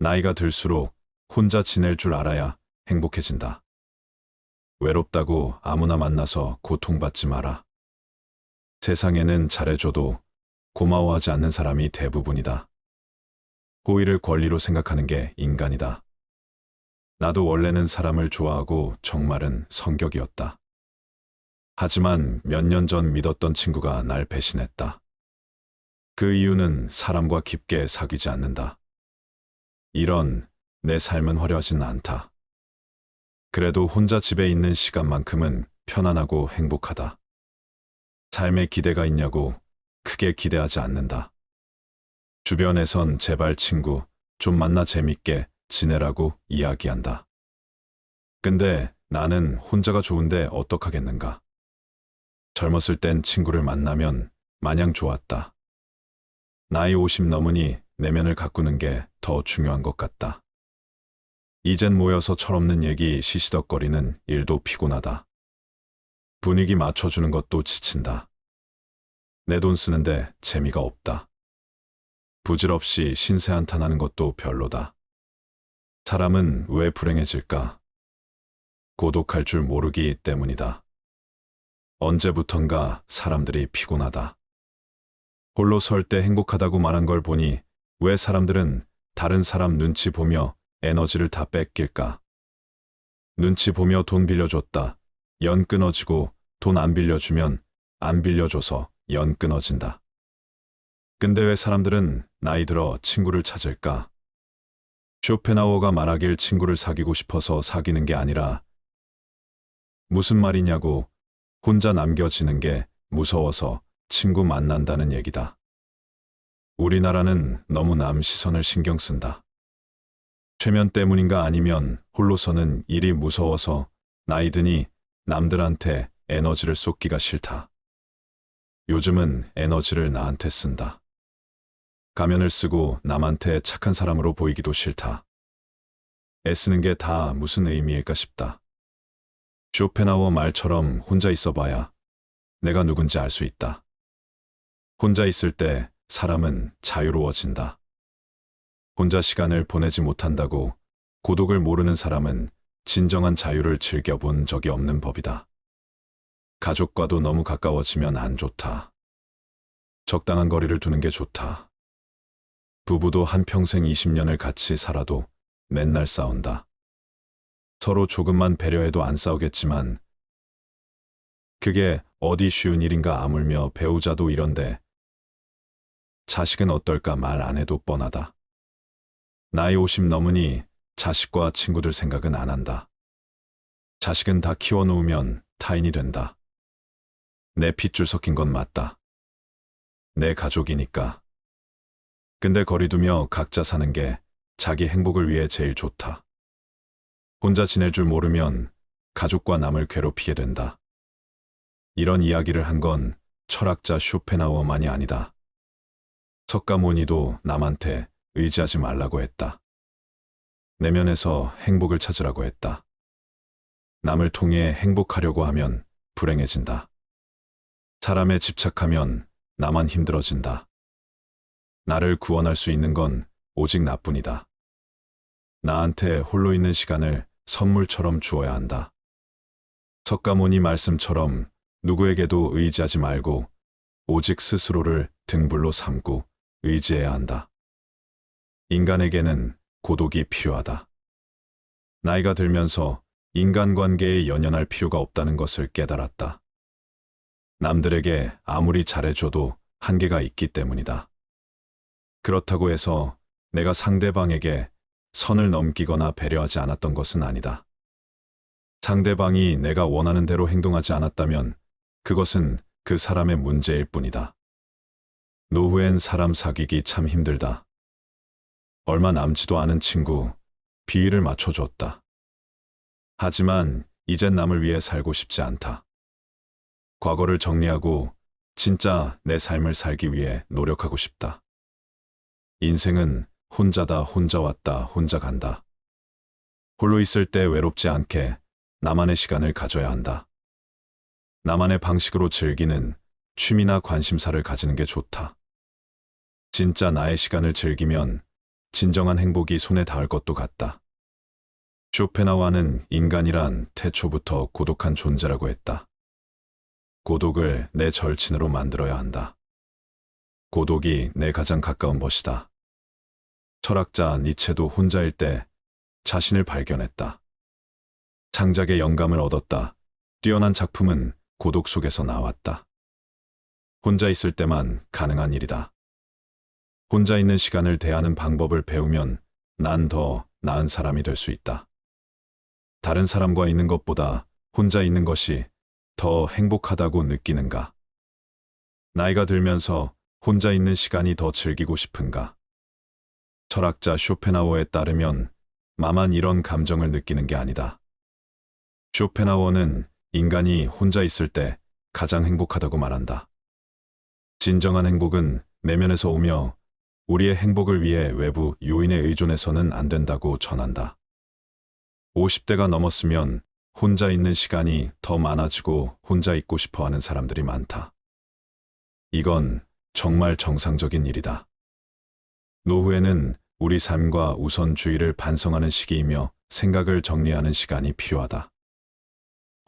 나이가 들수록 혼자 지낼 줄 알아야 행복해진다. 외롭다고 아무나 만나서 고통받지 마라. 세상에는 잘해줘도 고마워하지 않는 사람이 대부분이다. 호의를 권리로 생각하는 게 인간이다. 나도 원래는 사람을 좋아하고 정말은 성격이었다. 하지만 몇 년 전 믿었던 친구가 날 배신했다. 그 이유는 사람과 깊게 사귀지 않는다. 이런 내 삶은 화려하진 않다. 그래도 혼자 집에 있는 시간만큼은 편안하고 행복하다. 삶에 기대가 있냐고 크게 기대하지 않는다. 주변에선 제발 친구 좀 만나 재밌게 지내라고 이야기한다. 근데 나는 혼자가 좋은데 어떡하겠는가. 젊었을 땐 친구를 만나면 마냥 좋았다. 나이 50 넘으니 내면을 가꾸는 게 더 중요한 것 같다. 이젠 모여서 철없는 얘기 시시덕거리는 일도 피곤하다. 분위기 맞춰주는 것도 지친다. 내 돈 쓰는데 재미가 없다. 부질없이 신세 한탄하는 것도 별로다. 사람은 왜 불행해질까? 고독할 줄 모르기 때문이다. 언제부턴가 사람들이 피곤하다. 홀로 설 때 행복하다고 말한 걸 보니 왜 사람들은 다른 사람 눈치 보며 에너지를 다 뺏길까? 눈치 보며 돈 빌려줬다. 연 끊어지고 돈 안 빌려주면 안 빌려줘서 연 끊어진다. 근데 왜 사람들은 나이 들어 친구를 찾을까? 쇼펜하우어가 말하길 친구를 사귀고 싶어서 사귀는 게 아니라 무슨 말이냐고 혼자 남겨지는 게 무서워서 친구 만난다는 얘기다. 우리나라는 너무 남 시선을 신경 쓴다. 최면 때문인가 아니면 홀로서는 일이 무서워서 나이 드니 남들한테 에너지를 쏟기가 싫다. 요즘은 에너지를 나한테 쓴다. 가면을 쓰고 남한테 착한 사람으로 보이기도 싫다. 애쓰는 게 다 무슨 의미일까 싶다. 쇼펜하우어 말처럼 혼자 있어봐야 내가 누군지 알 수 있다. 혼자 있을 때 사람은 자유로워진다. 혼자 시간을 보내지 못한다고 고독을 모르는 사람은 진정한 자유를 즐겨본 적이 없는 법이다. 가족과도 너무 가까워지면 안 좋다. 적당한 거리를 두는 게 좋다. 부부도 한평생 20년을 같이 살아도 맨날 싸운다. 서로 조금만 배려해도 안 싸우겠지만 그게 어디 쉬운 일인가 아물며 배우자도 이런데 자식은 어떨까 말 안 해도 뻔하다. 나이 50 넘으니 자식과 친구들 생각은 안 한다. 자식은 다 키워놓으면 타인이 된다. 내 핏줄 섞인 건 맞다. 내 가족이니까. 근데 거리두며 각자 사는 게 자기 행복을 위해 제일 좋다. 혼자 지낼 줄 모르면 가족과 남을 괴롭히게 된다. 이런 이야기를 한 건 철학자 쇼펜하우어만이 아니다. 석가모니도 남한테 의지하지 말라고 했다. 내면에서 행복을 찾으라고 했다. 남을 통해 행복하려고 하면 불행해진다. 사람에 집착하면 나만 힘들어진다. 나를 구원할 수 있는 건 오직 나뿐이다. 나한테 홀로 있는 시간을 선물처럼 주어야 한다. 석가모니 말씀처럼 누구에게도 의지하지 말고 오직 스스로를 등불로 삼고 의지해야 한다. 인간에게는 고독이 필요하다. 나이가 들면서 인간관계에 연연할 필요가 없다는 것을 깨달았다. 남들에게 아무리 잘해줘도 한계가 있기 때문이다. 그렇다고 해서 내가 상대방에게 선을 넘기거나 배려하지 않았던 것은 아니다. 상대방이 내가 원하는 대로 행동하지 않았다면 그것은 그 사람의 문제일 뿐이다. 노후엔 사람 사귀기 참 힘들다. 얼마 남지도 않은 친구, 비위를 맞춰줬다. 하지만 이젠 남을 위해 살고 싶지 않다. 과거를 정리하고 진짜 내 삶을 살기 위해 노력하고 싶다. 인생은 혼자다, 혼자 왔다, 혼자 간다. 홀로 있을 때 외롭지 않게 나만의 시간을 가져야 한다. 나만의 방식으로 즐기는 취미나 관심사를 가지는 게 좋다. 진짜 나의 시간을 즐기면 진정한 행복이 손에 닿을 것도 같다. 쇼펜하우어는 인간이란 태초부터 고독한 존재라고 했다. 고독을 내 절친으로 만들어야 한다. 고독이 내 가장 가까운 벗이다. 철학자 니체도 혼자일 때 자신을 발견했다. 창작의 영감을 얻었다. 뛰어난 작품은 고독 속에서 나왔다. 혼자 있을 때만 가능한 일이다. 혼자 있는 시간을 대하는 방법을 배우면 난 더 나은 사람이 될 수 있다. 다른 사람과 있는 것보다 혼자 있는 것이 더 행복하다고 느끼는가? 나이가 들면서 혼자 있는 시간이 더 즐기고 싶은가? 철학자 쇼펜하우어에 따르면 나만 이런 감정을 느끼는 게 아니다. 쇼펜하우어는 인간이 혼자 있을 때 가장 행복하다고 말한다. 진정한 행복은 내면에서 오며 우리의 행복을 위해 외부 요인에 의존해서는 안 된다고 전한다. 50대가 넘었으면 혼자 있는 시간이 더 많아지고 혼자 있고 싶어 하는 사람들이 많다. 이건 정말 정상적인 일이다. 노후에는 우리 삶과 우선주의를 반성하는 시기이며 생각을 정리하는 시간이 필요하다.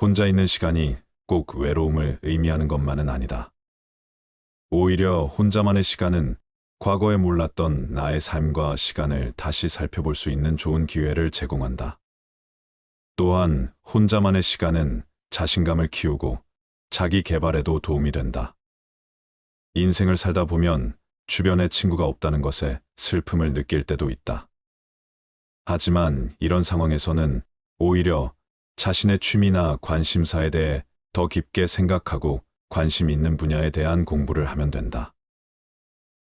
혼자 있는 시간이 꼭 외로움을 의미하는 것만은 아니다. 오히려 혼자만의 시간은 과거에 몰랐던 나의 삶과 시간을 다시 살펴볼 수 있는 좋은 기회를 제공한다. 또한 혼자만의 시간은 자신감을 키우고 자기 개발에도 도움이 된다. 인생을 살다 보면 주변에 친구가 없다는 것에 슬픔을 느낄 때도 있다. 하지만 이런 상황에서는 오히려 자신의 취미나 관심사에 대해 더 깊게 생각하고 관심 있는 분야에 대한 공부를 하면 된다.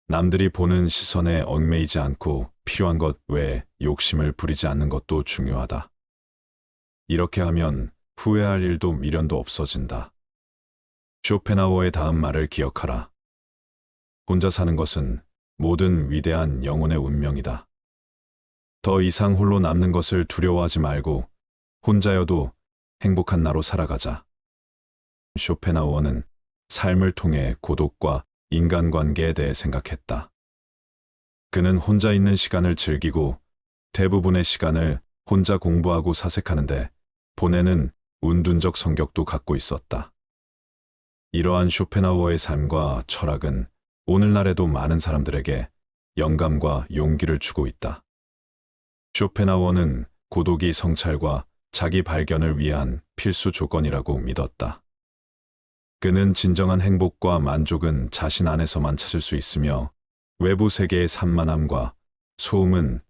남들이 보는 시선에 얽매이지 않고 필요한 것 외에 욕심을 부리지 않는 것도 중요하다. 이렇게 하면 후회할 일도 미련도 없어진다. 쇼펜하우어의 다음 말을 기억하라. 혼자 사는 것은 모든 위대한 영혼의 운명이다. 더 이상 홀로 남는 것을 두려워하지 말고 혼자여도 행복한 나로 살아가자. 쇼펜하우어는 삶을 통해 고독과 인간관계에 대해 생각했다. 그는 혼자 있는 시간을 즐기고 대부분의 시간을 혼자 공부하고 사색하는데 보내는 운둔적 성격도 갖고 있었다. 이러한 쇼펜하우어의 삶과 철학은 오늘날에도 많은 사람들에게 영감과 용기를 주고 있다. 쇼펜하우어는 고독이 성찰과 자기 발견을 위한 필수 조건이라고 믿었다. 그는 진정한 행복과 만족은 자신 안에서만 찾을 수 있으며 외부 세계의 산만함과 소음은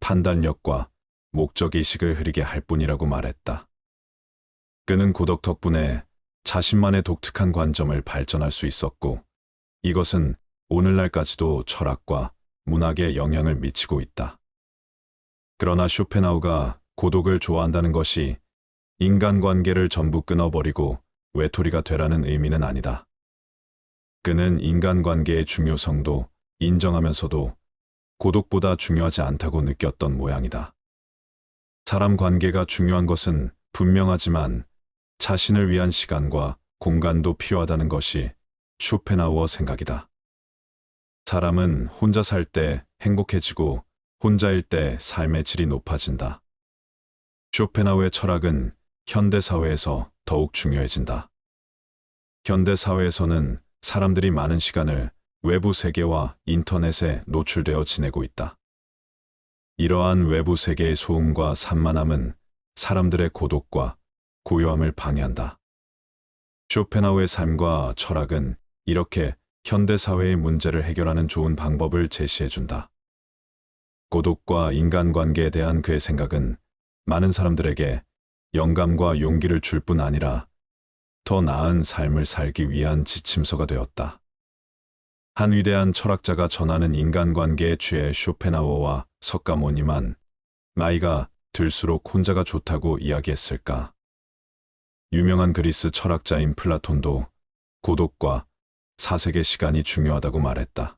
판단력과 목적의식을 흐리게 할 뿐이라고 말했다. 그는 고독 덕분에 자신만의 독특한 관점을 발전할 수 있었고 이것은 오늘날까지도 철학과 문학에 영향을 미치고 있다. 그러나 쇼펜하우어가 고독을 좋아한다는 것이 인간관계를 전부 끊어버리고 외톨이가 되라는 의미는 아니다. 그는 인간관계의 중요성도 인정하면서도 고독보다 중요하지 않다고 느꼈던 모양이다. 사람 관계가 중요한 것은 분명하지만 자신을 위한 시간과 공간도 필요하다는 것이 쇼펜하우어 생각이다. 사람은 혼자 살 때 행복해지고 혼자일 때 삶의 질이 높아진다. 쇼펜하우어의 철학은 현대사회에서 더욱 중요해진다. 현대사회에서는 사람들이 많은 시간을 외부 세계와 인터넷에 노출되어 지내고 있다. 이러한 외부 세계의 소음과 산만함은 사람들의 고독과 고요함을 방해한다. 쇼펜하우어의 삶과 철학은 이렇게 현대사회의 문제를 해결하는 좋은 방법을 제시해준다. 고독과 인간관계에 대한 그의 생각은 많은 사람들에게 영감과 용기를 줄 뿐 아니라 더 나은 삶을 살기 위한 지침서가 되었다. 한 위대한 철학자가 전하는 인간관계에 취해 쇼펜하우어와 석가모니만 나이가 들수록 혼자가 좋다고 이야기했을까? 유명한 그리스 철학자인 플라톤도 고독과 사색의 시간이 중요하다고 말했다.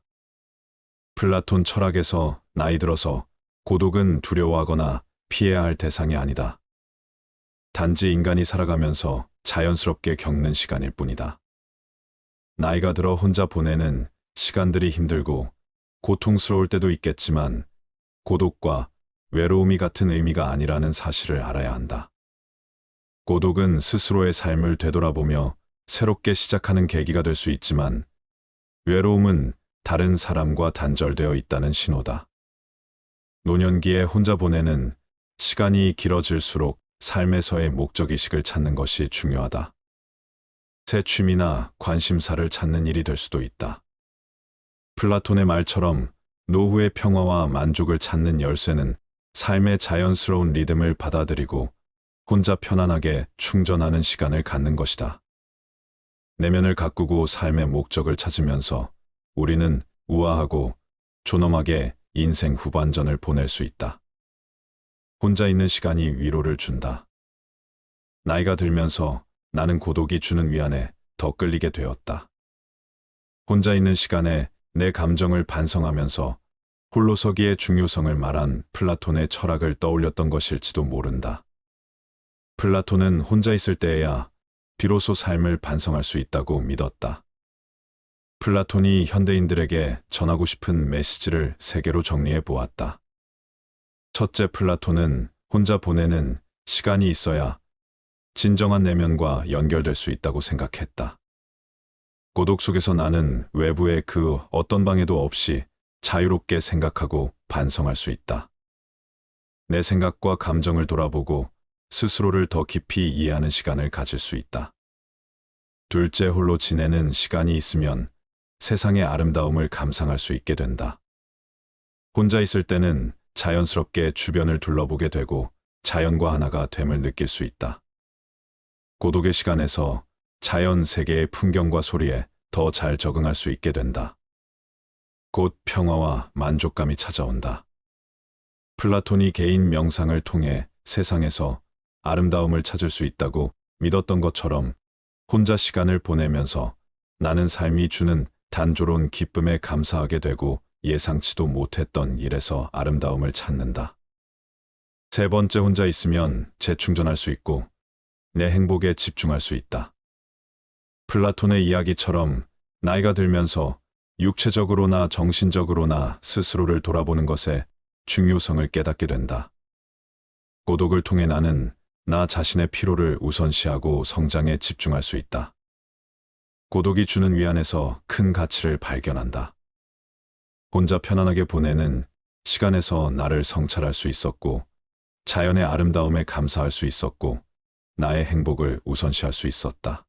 플라톤 철학에서 나이 들어서 고독은 두려워하거나 피해야 할 대상이 아니다. 단지 인간이 살아가면서 자연스럽게 겪는 시간일 뿐이다. 나이가 들어 혼자 보내는 시간들이 힘들고 고통스러울 때도 있겠지만 고독과 외로움이 같은 의미가 아니라는 사실을 알아야 한다. 고독은 스스로의 삶을 되돌아보며 새롭게 시작하는 계기가 될 수 있지만, 외로움은 다른 사람과 단절되어 있다는 신호다. 노년기에 혼자 보내는 시간이 길어질수록 삶에서의 목적의식을 찾는 것이 중요하다. 새 취미나 관심사를 찾는 일이 될 수도 있다. 플라톤의 말처럼 노후의 평화와 만족을 찾는 열쇠는 삶의 자연스러운 리듬을 받아들이고 혼자 편안하게 충전하는 시간을 갖는 것이다. 내면을 가꾸고 삶의 목적을 찾으면서 우리는 우아하고 존엄하게 인생 후반전을 보낼 수 있다. 혼자 있는 시간이 위로를 준다. 나이가 들면서 나는 고독이 주는 위안에 더 끌리게 되었다. 혼자 있는 시간에 내 감정을 반성하면서 홀로서기의 중요성을 말한 플라톤의 철학을 떠올렸던 것일지도 모른다. 플라톤은 혼자 있을 때에야 비로소 삶을 반성할 수 있다고 믿었다. 플라톤이 현대인들에게 전하고 싶은 메시지를 세 개로 정리해 보았다. 첫째, 플라톤은 혼자 보내는 시간이 있어야 진정한 내면과 연결될 수 있다고 생각했다. 고독 속에서 나는 외부의 그 어떤 방해도 없이 자유롭게 생각하고 반성할 수 있다. 내 생각과 감정을 돌아보고 스스로를 더 깊이 이해하는 시간을 가질 수 있다. 둘째, 홀로 지내는 시간이 있으면 세상의 아름다움을 감상할 수 있게 된다. 혼자 있을 때는 자연스럽게 주변을 둘러보게 되고 자연과 하나가 됨을 느낄 수 있다. 고독의 시간에서 자연 세계의 풍경과 소리에 더 잘 적응할 수 있게 된다. 곧 평화와 만족감이 찾아온다. 플라톤이 개인 명상을 통해 세상에서 아름다움을 찾을 수 있다고 믿었던 것처럼 혼자 시간을 보내면서 나는 삶이 주는 단조로운 기쁨에 감사하게 되고 예상치도 못했던 일에서 아름다움을 찾는다. 세 번째, 혼자 있으면 재충전할 수 있고 내 행복에 집중할 수 있다. 플라톤의 이야기처럼 나이가 들면서 육체적으로나 정신적으로나 스스로를 돌아보는 것의 중요성을 깨닫게 된다. 고독을 통해 나는 나 자신의 피로를 우선시하고 성장에 집중할 수 있다. 고독이 주는 위안에서 큰 가치를 발견한다. 혼자 편안하게 보내는 시간에서 나를 성찰할 수 있었고, 자연의 아름다움에 감사할 수 있었고, 나의 행복을 우선시할 수 있었다.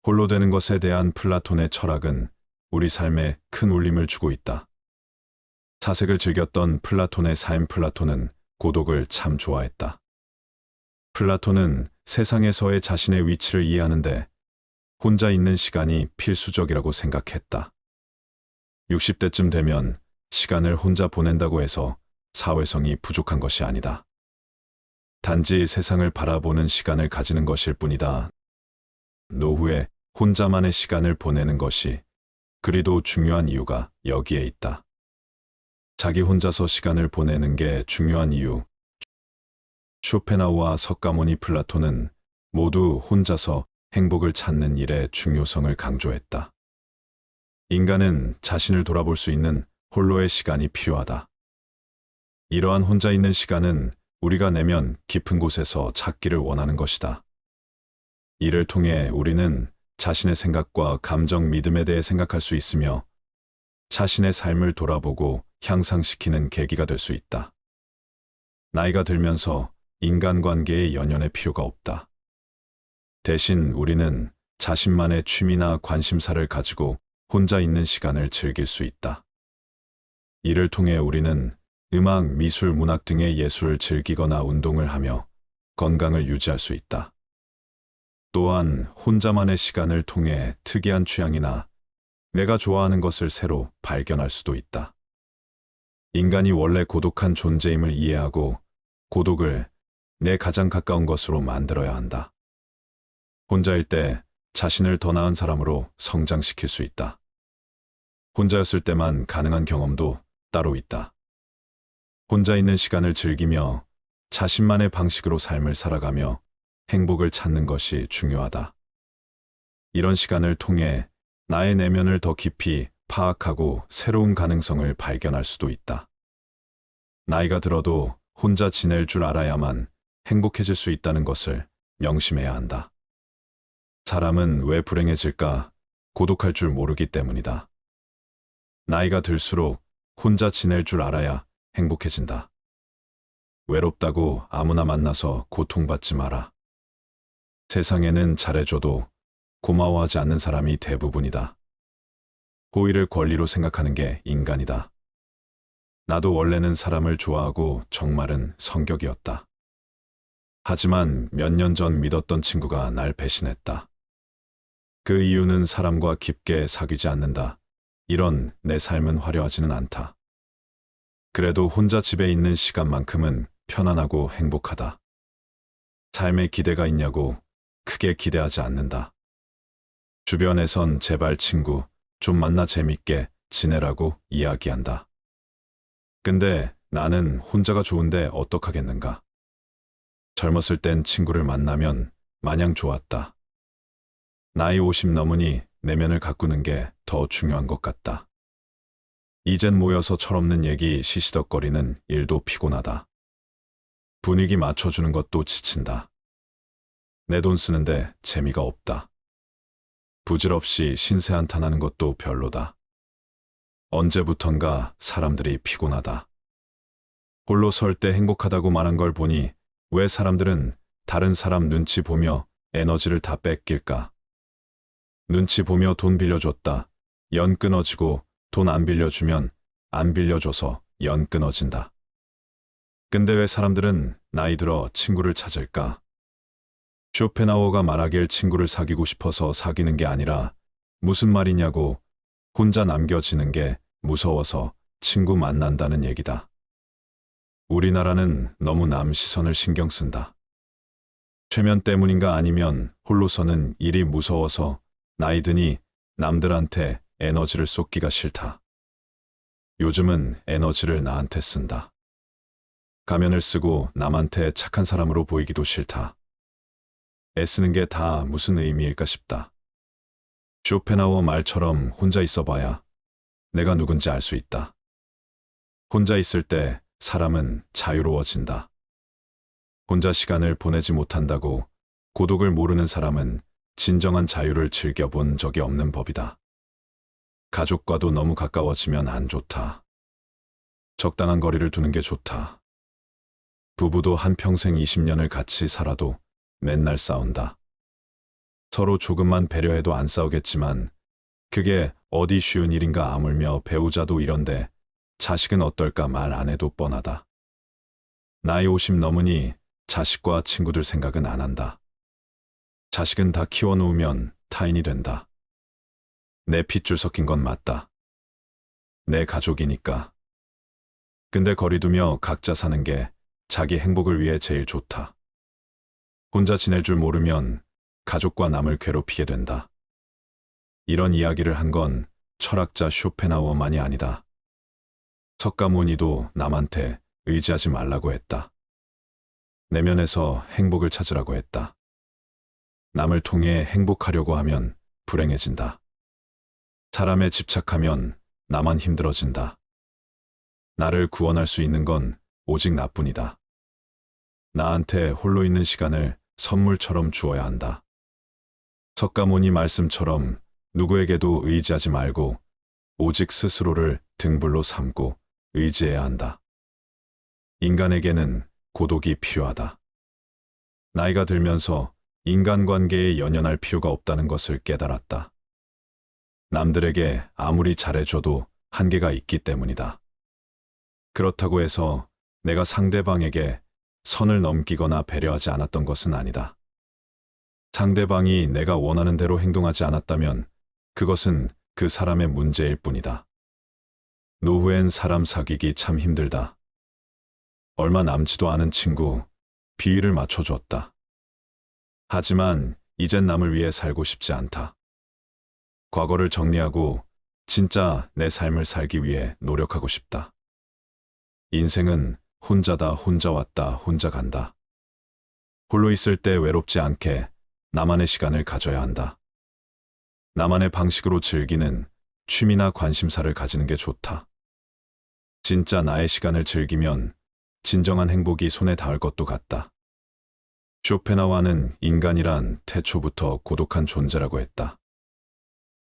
홀로 되는 것에 대한 플라톤의 철학은 우리 삶에 큰 울림을 주고 있다. 사색을 즐겼던 플라톤의 삶. 플라톤은 고독을 참 좋아했다. 플라톤은 세상에서의 자신의 위치를 이해하는데 혼자 있는 시간이 필수적이라고 생각했다. 60대쯤 되면 시간을 혼자 보낸다고 해서 사회성이 부족한 것이 아니다. 단지 세상을 바라보는 시간을 가지는 것일 뿐이다. 노후에 혼자만의 시간을 보내는 것이 그리도 중요한 이유가 여기에 있다. 자기 혼자서 시간을 보내는 게 중요한 이유. 쇼펜하우와 석가모니, 플라톤은 모두 혼자서 행복을 찾는 일의 중요성을 강조했다. 인간은 자신을 돌아볼 수 있는 홀로의 시간이 필요하다. 이러한 혼자 있는 시간은 우리가 내면 깊은 곳에서 찾기를 원하는 것이다. 이를 통해 우리는 자신의 생각과 감정, 믿음에 대해 생각할 수 있으며 자신의 삶을 돌아보고 향상시키는 계기가 될 수 있다. 나이가 들면서 인간관계의 연연의 필요가 없다. 대신 우리는 자신만의 취미나 관심사를 가지고 혼자 있는 시간을 즐길 수 있다. 이를 통해 우리는 음악, 미술, 문학 등의 예술을 즐기거나 운동을 하며 건강을 유지할 수 있다. 또한 혼자만의 시간을 통해 특이한 취향이나 내가 좋아하는 것을 새로 발견할 수도 있다. 인간이 원래 고독한 존재임을 이해하고 고독을 내 가장 가까운 것으로 만들어야 한다. 혼자일 때 자신을 더 나은 사람으로 성장시킬 수 있다. 혼자였을 때만 가능한 경험도 따로 있다. 혼자 있는 시간을 즐기며 자신만의 방식으로 삶을 살아가며 행복을 찾는 것이 중요하다. 이런 시간을 통해 나의 내면을 더 깊이 파악하고 새로운 가능성을 발견할 수도 있다. 나이가 들어도 혼자 지낼 줄 알아야만 행복해질 수 있다는 것을 명심해야 한다. 사람은 왜 불행해질까? 고독할 줄 모르기 때문이다. 나이가 들수록 혼자 지낼 줄 알아야 행복해진다. 외롭다고 아무나 만나서 고통받지 마라. 세상에는 잘해줘도 고마워하지 않는 사람이 대부분이다. 호의를 권리로 생각하는 게 인간이다. 나도 원래는 사람을 좋아하고 정말은 성격이었다. 하지만 몇 년 전 믿었던 친구가 날 배신했다. 그 이유는 사람과 깊게 사귀지 않는다. 이런 내 삶은 화려하지는 않다. 그래도 혼자 집에 있는 시간만큼은 편안하고 행복하다. 삶에 기대가 있냐고 크게 기대하지 않는다. 주변에선 제발 친구 좀 만나 재밌게 지내라고 이야기한다. 근데 나는 혼자가 좋은데 어떡하겠는가. 젊었을 땐 친구를 만나면 마냥 좋았다. 나이 50 넘으니 내면을 가꾸는 게 더 중요한 것 같다. 이젠 모여서 철없는 얘기 시시덕거리는 일도 피곤하다. 분위기 맞춰주는 것도 지친다. 내 돈 쓰는데 재미가 없다. 부질없이 신세 한탄하는 것도 별로다. 언제부턴가 사람들이 피곤하다. 홀로 설 때 행복하다고 말한 걸 보니 왜 사람들은 다른 사람 눈치 보며 에너지를 다 뺏길까? 눈치 보며 돈 빌려줬다. 연 끊어지고 돈 안 빌려주면 안 빌려줘서 연 끊어진다. 근데 왜 사람들은 나이 들어 친구를 찾을까? 쇼펜하우어가 말하길 친구를 사귀고 싶어서 사귀는 게 아니라 무슨 말이냐고 혼자 남겨지는 게 무서워서 친구 만난다는 얘기다. 우리나라는 너무 남 시선을 신경 쓴다. 최면 때문인가 아니면 홀로서는 일이 무서워서 나이 드니 남들한테 에너지를 쏟기가 싫다. 요즘은 에너지를 나한테 쓴다. 가면을 쓰고 남한테 착한 사람으로 보이기도 싫다. 애쓰는 게 다 무슨 의미일까 싶다. 쇼펜하우어 말처럼 혼자 있어봐야 내가 누군지 알 수 있다. 혼자 있을 때 사람은 자유로워진다. 혼자 시간을 보내지 못한다고 고독을 모르는 사람은 진정한 자유를 즐겨본 적이 없는 법이다. 가족과도 너무 가까워지면 안 좋다. 적당한 거리를 두는 게 좋다. 부부도 한평생 20년을 같이 살아도 맨날 싸운다. 서로 조금만 배려해도 안 싸우겠지만 그게 어디 쉬운 일인가 아물며 배우자도 이런데 자식은 어떨까 말 안 해도 뻔하다. 나이 50 넘으니 자식과 친구들 생각은 안 한다. 자식은 다 키워놓으면 타인이 된다. 내 핏줄 섞인 건 맞다. 내 가족이니까. 근데 거리두며 각자 사는 게 자기 행복을 위해 제일 좋다. 혼자 지낼 줄 모르면 가족과 남을 괴롭히게 된다. 이런 이야기를 한 건 철학자 쇼펜하우어만이 아니다. 석가모니도 남한테 의지하지 말라고 했다. 내면에서 행복을 찾으라고 했다. 남을 통해 행복하려고 하면 불행해진다. 사람에 집착하면 나만 힘들어진다. 나를 구원할 수 있는 건 오직 나뿐이다. 나한테 홀로 있는 시간을 선물처럼 주어야 한다. 석가모니 말씀처럼 누구에게도 의지하지 말고 오직 스스로를 등불로 삼고 의지해야 한다. 인간에게는 고독이 필요하다. 나이가 들면서 인간관계에 연연할 필요가 없다는 것을 깨달았다. 남들에게 아무리 잘해줘도 한계가 있기 때문이다. 그렇다고 해서 내가 상대방에게 선을 넘기거나 배려하지 않았던 것은 아니다. 상대방이 내가 원하는 대로 행동하지 않았다면 그것은 그 사람의 문제일 뿐이다. 노후엔 사람 사귀기 참 힘들다. 얼마 남지도 않은 친구, 비위를 맞춰줬다. 하지만 이젠 남을 위해 살고 싶지 않다. 과거를 정리하고 진짜 내 삶을 살기 위해 노력하고 싶다. 인생은 혼자다, 혼자 왔다, 혼자 간다. 홀로 있을 때 외롭지 않게 나만의 시간을 가져야 한다. 나만의 방식으로 즐기는 취미나 관심사를 가지는 게 좋다. 진짜 나의 시간을 즐기면 진정한 행복이 손에 닿을 것도 같다. 쇼펜하우어는 인간이란 태초부터 고독한 존재라고 했다.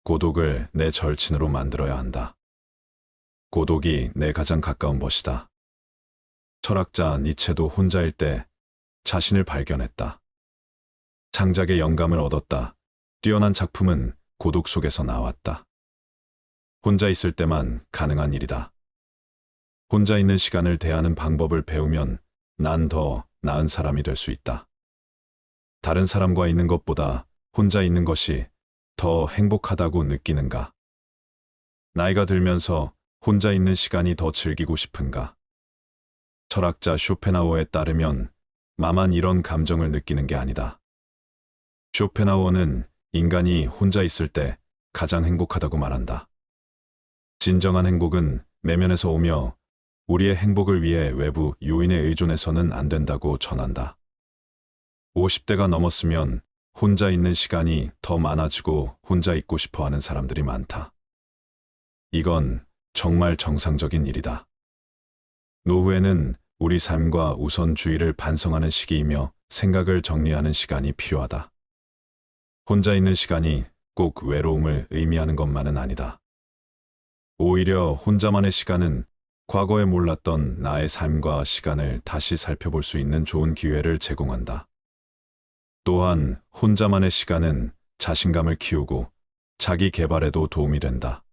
고독을 내 절친으로 만들어야 한다. 고독이 내 가장 가까운 벗이다. 철학자 니체도 혼자일 때 자신을 발견했다. 창작의 영감을 얻었다. 뛰어난 작품은 고독 속에서 나왔다. 혼자 있을 때만 가능한 일이다. 혼자 있는 시간을 대하는 방법을 배우면 난 더 나은 사람이 될 수 있다. 다른 사람과 있는 것보다 혼자 있는 것이 더 행복하다고 느끼는가? 나이가 들면서 혼자 있는 시간이 더 즐기고 싶은가? 철학자 쇼펜하우어에 따르면 나만 이런 감정을 느끼는 게 아니다. 쇼펜하우어는 인간이 혼자 있을 때 가장 행복하다고 말한다. 진정한 행복은 내면에서 오며 우리의 행복을 위해 외부 요인에 의존해서는 안 된다고 전한다. 50대가 넘었으면 혼자 있는 시간이 더 많아지고 혼자 있고 싶어 하는 사람들이 많다. 이건 정말 정상적인 일이다. 노후에는 우리 삶과 우선주의를 반성하는 시기이며 생각을 정리하는 시간이 필요하다. 혼자 있는 시간이 꼭 외로움을 의미하는 것만은 아니다. 오히려 혼자만의 시간은 과거에 몰랐던 나의 삶과 시간을 다시 살펴볼 수 있는 좋은 기회를 제공한다. 또한 혼자만의 시간은 자신감을 키우고 자기 개발에도 도움이 된다.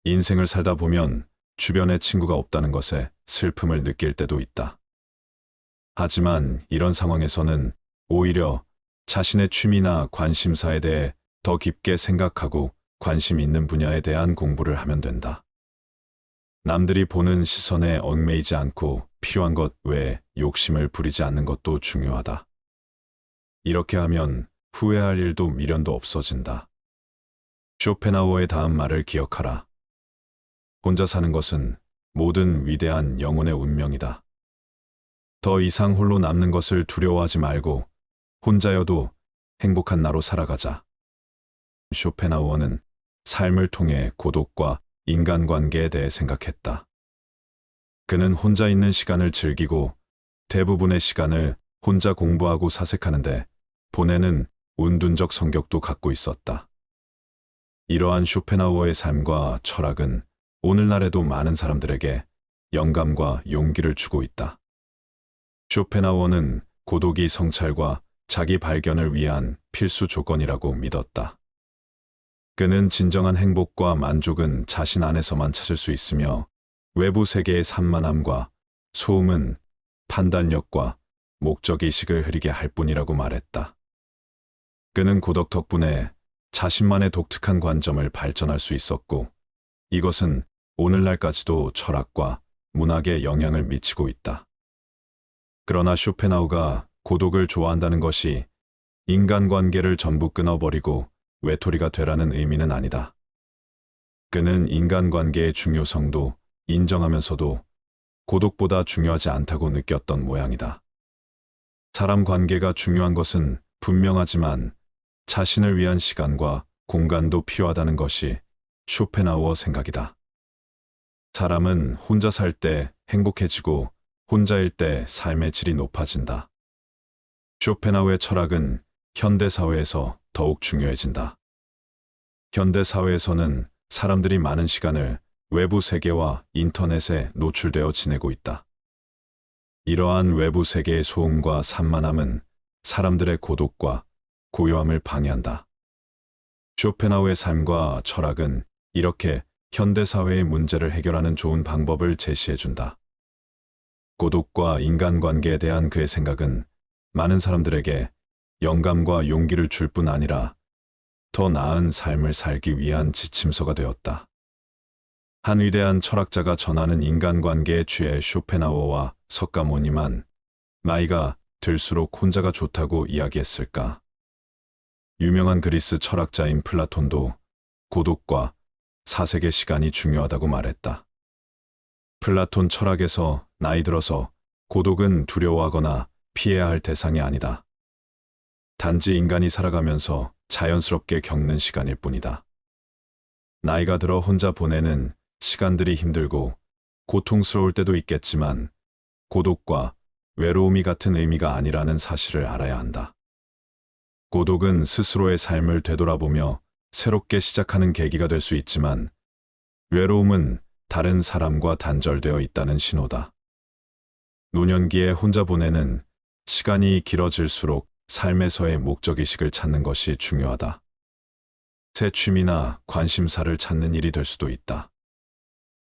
인생을 살다 보면 주변에 친구가 없다는 것에 슬픔을 느낄 때도 있다. 하지만 이런 상황에서는 오히려 자신의 취미나 관심사에 대해 더 깊게 생각하고 관심 있는 분야에 대한 공부를 하면 된다. 남들이 보는 시선에 얽매이지 않고 필요한 것 외에 욕심을 부리지 않는 것도 중요하다. 이렇게 하면 후회할 일도 미련도 없어진다. 쇼펜하우어의 다음 말을 기억하라. 혼자 사는 것은 모든 위대한 영혼의 운명이다. 더 이상 홀로 남는 것을 두려워하지 말고 혼자여도 행복한 나로 살아가자. 쇼펜하우어는 삶을 통해 고독과 인간관계에 대해 생각했다. 그는 혼자 있는 시간을 즐기고 대부분의 시간을 혼자 공부하고 사색하는데 보내는 운둔적 성격도 갖고 있었다. 이러한 쇼펜하우어의 삶과 철학은 오늘날에도 많은 사람들에게 영감과 용기를 주고 있다. 쇼펜하우어는 고독이 성찰과 자기 발견을 위한 필수 조건이라고 믿었다. 그는 진정한 행복과 만족은 자신 안에서만 찾을 수 있으며 외부 세계의 산만함과 소음은 판단력과 목적의식을 흐리게 할 뿐이라고 말했다. 그는 고독 덕분에 자신만의 독특한 관점을 발전할 수 있었고 이것은 오늘날까지도 철학과 문학에 영향을 미치고 있다. 그러나 쇼펜하우어가 고독을 좋아한다는 것이 인간관계를 전부 끊어버리고 외톨이가 되라는 의미는 아니다. 그는 인간관계의 중요성도 인정하면서도 고독보다 중요하지 않다고 느꼈던 모양이다. 사람 관계가 중요한 것은 분명하지만 자신을 위한 시간과 공간도 필요하다는 것이 쇼펜하우어 생각이다. 사람은 혼자 살 때 행복해지고 혼자일 때 삶의 질이 높아진다. 쇼펜하우어의 철학은 현대사회에서 더욱 중요해진다. 현대사회에서는 사람들이 많은 시간을 외부 세계와 인터넷에 노출되어 지내고 있다. 이러한 외부 세계의 소음과 산만함은 사람들의 고독과 고요함을 방해한다. 쇼펜하우어의 삶과 철학은 이렇게 현대사회의 문제를 해결하는 좋은 방법을 제시해준다. 고독과 인간관계에 대한 그의 생각은 많은 사람들에게 영감과 용기를 줄 뿐 아니라 더 나은 삶을 살기 위한 지침서가 되었다. 한 위대한 철학자가 전하는 인간관계에 취해 쇼펜하우어와 석가모니만 나이가 들수록 혼자가 좋다고 이야기했을까? 유명한 그리스 철학자인 플라톤도 고독과 사색의 시간이 중요하다고 말했다. 플라톤 철학에서 나이 들어서 고독은 두려워하거나 피해야 할 대상이 아니다. 단지 인간이 살아가면서 자연스럽게 겪는 시간일 뿐이다. 나이가 들어 혼자 보내는 시간들이 힘들고 고통스러울 때도 있겠지만 고독과 외로움이 같은 의미가 아니라는 사실을 알아야 한다. 고독은 스스로의 삶을 되돌아보며 새롭게 시작하는 계기가 될 수 있지만, 외로움은 다른 사람과 단절되어 있다는 신호다. 노년기에 혼자 보내는 시간이 길어질수록 삶에서의 목적의식을 찾는 것이 중요하다. 새 취미나 관심사를 찾는 일이 될 수도 있다.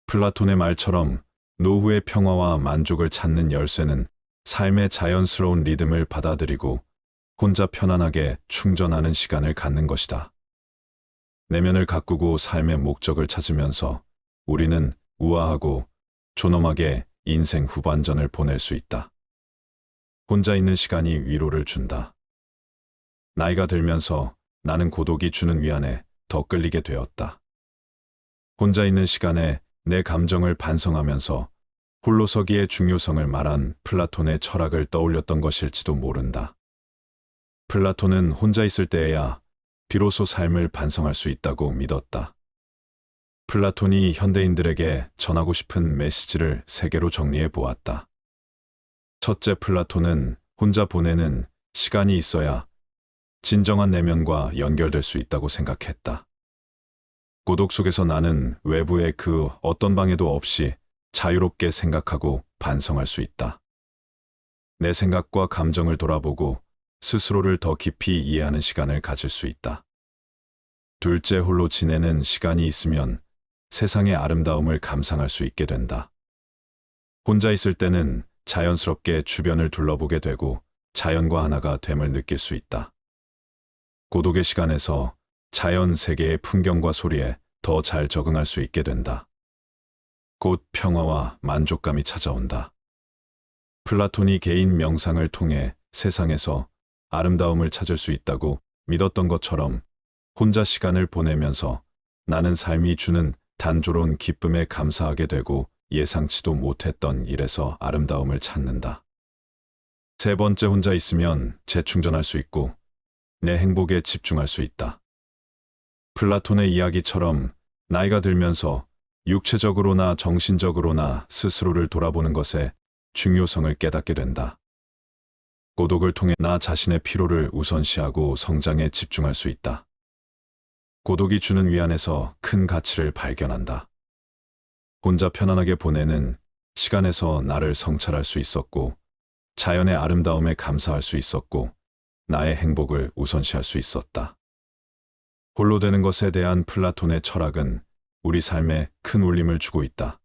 플라톤의 말처럼 노후의 평화와 만족을 찾는 열쇠는 삶의 자연스러운 리듬을 받아들이고 혼자 편안하게 충전하는 시간을 갖는 것이다. 내면을 가꾸고 삶의 목적을 찾으면서 우리는 우아하고 존엄하게 인생 후반전을 보낼 수 있다. 혼자 있는 시간이 위로를 준다. 나이가 들면서 나는 고독이 주는 위안에 더 끌리게 되었다. 혼자 있는 시간에 내 감정을 반성하면서 홀로서기의 중요성을 말한 플라톤의 철학을 떠올렸던 것일지도 모른다. 플라톤은 혼자 있을 때에야 비로소 삶을 반성할 수 있다고 믿었다. 플라톤이 현대인들에게 전하고 싶은 메시지를 세 개로 정리해 보았다. 첫째, 플라톤은 혼자 보내는 시간이 있어야 진정한 내면과 연결될 수 있다고 생각했다. 고독 속에서 나는 외부의 그 어떤 방해도 없이 자유롭게 생각하고 반성할 수 있다. 내 생각과 감정을 돌아보고 스스로를 더 깊이 이해하는 시간을 가질 수 있다. 둘째, 홀로 지내는 시간이 있으면 세상의 아름다움을 감상할 수 있게 된다. 혼자 있을 때는 자연스럽게 주변을 둘러보게 되고 자연과 하나가 됨을 느낄 수 있다. 고독의 시간에서 자연 세계의 풍경과 소리에 더 잘 적응할 수 있게 된다. 곧 평화와 만족감이 찾아온다. 플라톤이 개인 명상을 통해 세상에서 아름다움을 찾을 수 있다고 믿었던 것처럼 혼자 시간을 보내면서 나는 삶이 주는 단조로운 기쁨에 감사하게 되고 예상치도 못했던 일에서 아름다움을 찾는다. 세 번째, 혼자 있으면 재충전할 수 있고 내 행복에 집중할 수 있다. 플라톤의 이야기처럼 나이가 들면서 육체적으로나 정신적으로나 스스로를 돌아보는 것의 중요성을 깨닫게 된다. 고독을 통해 나 자신의 피로를 우선시하고 성장에 집중할 수 있다. 고독이 주는 위안에서 큰 가치를 발견한다. 혼자 편안하게 보내는 시간에서 나를 성찰할 수 있었고, 자연의 아름다움에 감사할 수 있었고, 나의 행복을 우선시할 수 있었다. 홀로 되는 것에 대한 플라톤의 철학은 우리 삶에 큰 울림을 주고 있다.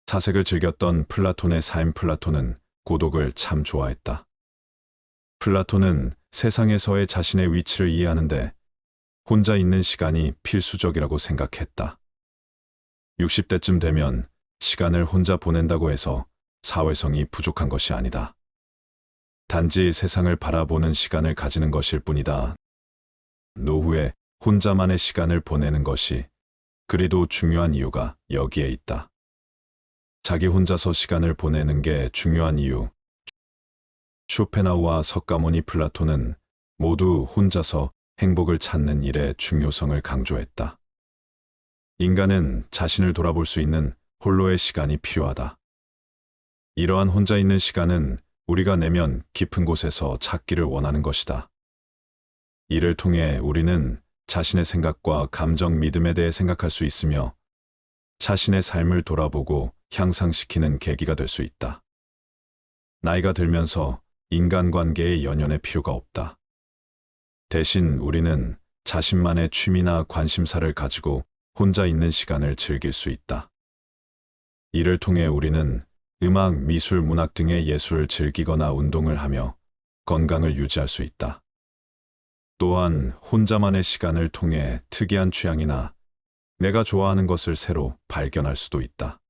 사색을 즐겼던 플라톤의 삶. 플라톤은 고독을 참 좋아했다. 플라톤은 세상에서의 자신의 위치를 이해하는데 혼자 있는 시간이 필수적이라고 생각했다. 60대쯤 되면 시간을 혼자 보낸다고 해서 사회성이 부족한 것이 아니다. 단지 세상을 바라보는 시간을 가지는 것일 뿐이다. 노후에 혼자만의 시간을 보내는 것이 그리도 중요한 이유가 여기에 있다. 자기 혼자서 시간을 보내는 게 중요한 이유. 쇼펜하우와 석가모니, 플라톤은 모두 혼자서 행복을 찾는 일의 중요성을 강조했다. 인간은 자신을 돌아볼 수 있는 홀로의 시간이 필요하다. 이러한 혼자 있는 시간은 우리가 내면 깊은 곳에서 찾기를 원하는 것이다. 이를 통해 우리는 자신의 생각과 감정, 믿음에 대해 생각할 수 있으며 자신의 삶을 돌아보고 향상시키는 계기가 될 수 있다. 나이가 들면서 인간관계의 연연의 필요가 없다. 대신 우리는 자신만의 취미나 관심사를 가지고 혼자 있는 시간을 즐길 수 있다. 이를 통해 우리는 음악, 미술, 문학 등의 예술을 즐기거나 운동을 하며 건강을 유지할 수 있다. 또한 혼자만의 시간을 통해 특이한 취향이나 내가 좋아하는 것을 새로 발견할 수도 있다.